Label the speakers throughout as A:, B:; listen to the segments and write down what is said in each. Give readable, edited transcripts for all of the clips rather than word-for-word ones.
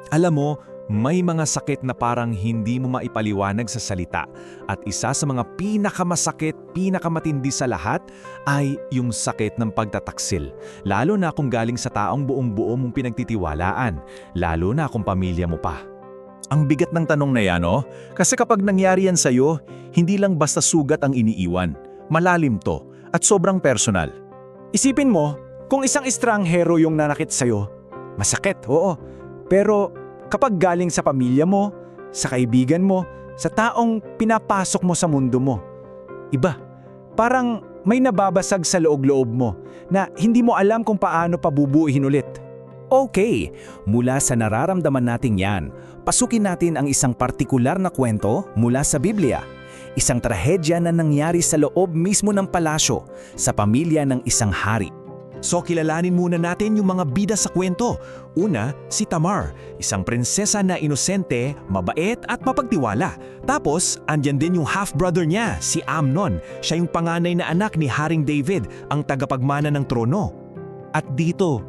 A: Alam mo, may mga sakit na parang hindi mo maipaliwanag sa salita at isa sa mga pinakamasakit, pinakamatindi sa lahat ay yung sakit ng pagtataksil. Lalo na kung galing sa taong buong-buo mong pinagtitiwalaan, lalo na kung pamilya mo pa.
B: Ang bigat ng tanong na yan, oh. Kasi kapag nangyari yan sa'yo, hindi lang basta sugat ang iniiwan. Malalim to at sobrang personal.
C: Isipin mo, kung isang estranghero yung nanakit sa'yo, masakit, oo. Pero kapag galing sa pamilya mo, sa kaibigan mo, sa taong pinapasok mo sa mundo mo, iba. Parang may nababasag sa loob-loob mo na hindi mo alam kung paano pabubuuhin ulit.
D: Okay, mula sa nararamdaman nating yan, pasukin natin ang isang partikular na kwento mula sa Biblia. Isang trahedya na nangyari sa loob mismo ng palasyo, sa pamilya ng isang hari.
A: So kilalanin muna natin yung mga bida sa kwento. Una, si Tamar, isang prinsesa na inosente, mabait at mapagtiwala. Tapos, andyan din yung half-brother niya, si Amnon. Siya yung panganay na anak ni Haring David, ang tagapagmana ng trono.
B: At dito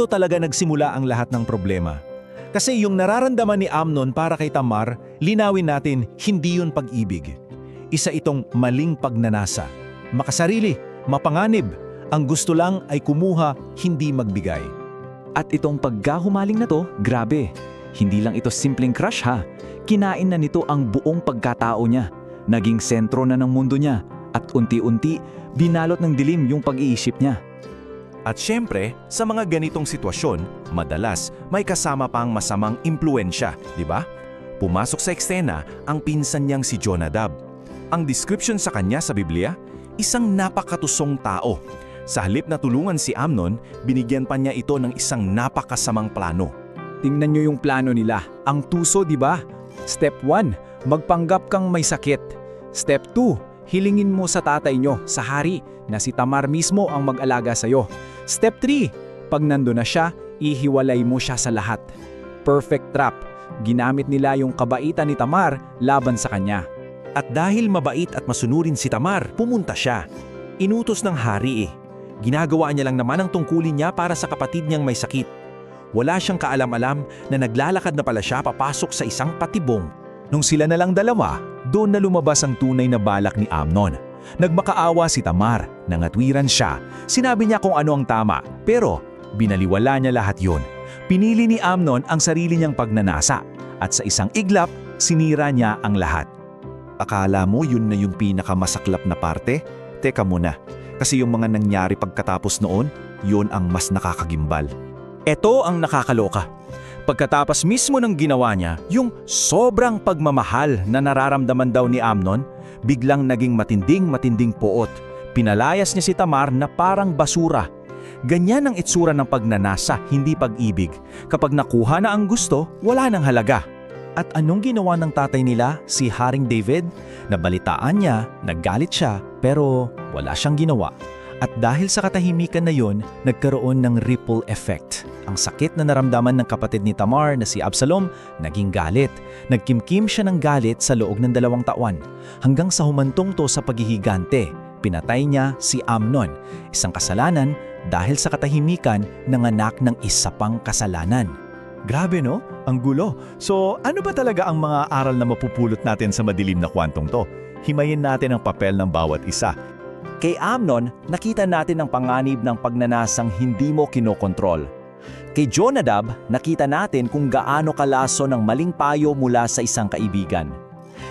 B: talaga nagsimula ang lahat ng problema. Kasi yung nararamdaman ni Amnon para kay Tamar, linawin natin, hindi yun pag-ibig. Isa itong maling pagnanasa. Makasarili, mapanganib. Ang gusto lang ay kumuha, hindi magbigay.
E: At itong pagkahumaling na to, grabe. Hindi lang ito simpleng crush ha. Kinain na nito ang buong pagkatao niya. Naging sentro na ng mundo niya. At unti-unti, binalot ng dilim yung pag-iisip niya.
A: At syempre, sa mga ganitong sitwasyon, madalas may kasama pang masamang impluensya, di ba? Pumasok sa eksena ang pinsan niyang si Jonadab. Ang description sa kanya sa Biblia, isang napakatusong tao. Sa halip na tulungan si Amnon, binigyan pa niya ito ng isang napakasamang plano.
C: Tingnan nyo yung plano nila. Ang tuso, di ba? Step 1, magpanggap kang may sakit. Step 2, hilingin mo sa tatay nyo, sa hari, na si Tamar mismo ang mag-alaga sa'yo. Step 3, pag nando na siya, ihiwalay mo siya sa lahat. Perfect trap. Ginamit nila yung kabaitan ni Tamar laban sa kanya.
A: At dahil mabait at masunurin si Tamar, pumunta siya. Inutos ng hari eh. Ginagawa niya lang naman ang tungkulin niya para sa kapatid niyang may sakit. Wala siyang kaalam-alam na naglalakad na pala siya papasok sa isang patibong.
B: Nung sila na lang dalawa, doon na lumabas ang tunay na balak ni Amnon. Nagmakaawa si Tamar, nangatwiran siya. Sinabi niya kung ano ang tama, pero binaliwala niya lahat yon. Pinili ni Amnon ang sarili niyang pagnanasa, at sa isang iglap, sinira niya ang lahat. Akala mo yun na yung pinakamasaklap na parte? Teka muna. Kasi yung mga nangyari pagkatapos noon, yun ang mas nakakagimbal. Ito ang nakakaloka. Pagkatapos mismo ng ginawa niya, yung sobrang pagmamahal na nararamdaman daw ni Amnon, biglang naging matinding poot. Pinalayas niya si Tamar na parang basura. Ganyan ang itsura ng pagnanasa, hindi pag-ibig. Kapag nakuha na ang gusto, wala nang halaga. At anong ginawa ng tatay nila, si Haring David? Nabalitaan niya, naggalit siya, pero wala siyang ginawa. At dahil sa katahimikan na yon, nagkaroon ng ripple effect. Ang sakit na naramdaman ng kapatid ni Tamar na si Absalom, naging galit. Nagkimkim siya ng galit sa loob ng 2 taon, hanggang sa humantong to sa paghihigante. Pinatay niya si Amnon, isang kasalanan dahil sa katahimikan ng anak ng isa pang kasalanan. Grabe no? Ang gulo. So ano ba talaga ang mga aral na mapupulot natin sa madilim na kwentong to? Himayin natin ang papel ng bawat isa.
D: Kay Amnon, nakita natin ang panganib ng pagnanasang hindi mo kinokontrol. Kay Jonadab, nakita natin kung gaano kalaso ng maling payo mula sa isang kaibigan.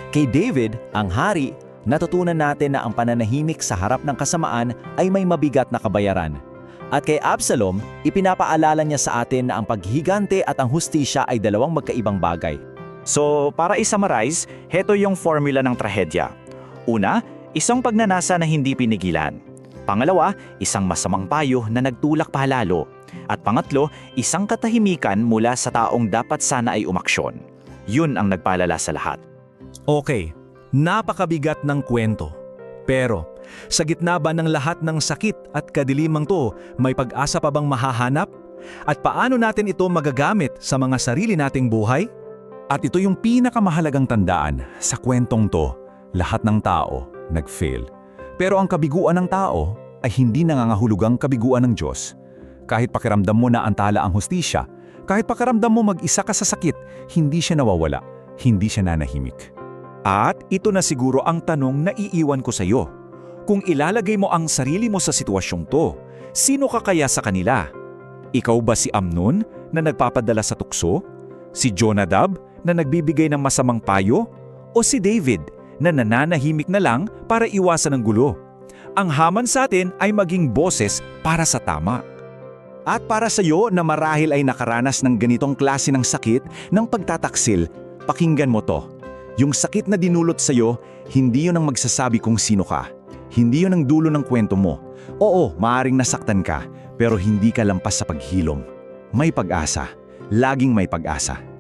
D: Kay David, ang hari, natutunan natin na ang pananahimik sa harap ng kasamaan ay may mabigat na kabayaran. At kay Absalom, ipinapaalala niya sa atin na ang paghigante at ang hustisya ay dalawang magkaibang bagay.
F: So, para i-summarize, heto yung formula ng trahedya. Una, isang pagnanasa na hindi pinigilan. Pangalawa, isang masamang payo na nagtulak pa lalo. At pangatlo, isang katahimikan mula sa taong dapat sana ay umaksyon. Yun ang nagpalala sa lahat.
B: Okay, napakabigat ng kwento. Pero, sa gitna ba ng lahat ng sakit at kadilimang to, may pag-asa pa bang mahahanap? At paano natin ito magagamit sa mga sarili nating buhay? At ito yung pinakamahalagang tandaan sa kwentong to, lahat ng tao nag-fail. Pero ang kabiguan ng tao ay hindi nangangahulugang kabiguan ng Diyos. Kahit pakiramdam mo na antala ang hustisya, Kahit pakaramdam mo mag-isa ka sa sakit, hindi siya nawawala, hindi siya nanahimik. At ito na siguro ang tanong na iiwan ko sa iyo. Kung ilalagay mo ang sarili mo sa sitwasyong to, sino ka kaya sa kanila? Ikaw ba si Amnon na nagpapadala sa tukso? Si Jonadab na nagbibigay ng masamang payo? O si David na nananahimik na lang para iwasan ang gulo? Ang haman sa atin ay maging boses para sa tama.
C: At para sa iyo na marahil ay nakaranas ng ganitong klase ng sakit ng pagtataksil, pakinggan mo to. Yung sakit na dinulot sa iyo, hindi yun ang magsasabi kung sino ka. Hindi yun ang dulo ng kwento mo. Oo, maaring nasaktan ka, pero hindi ka lampas sa paghilom. May pag-asa. Laging may pag-asa.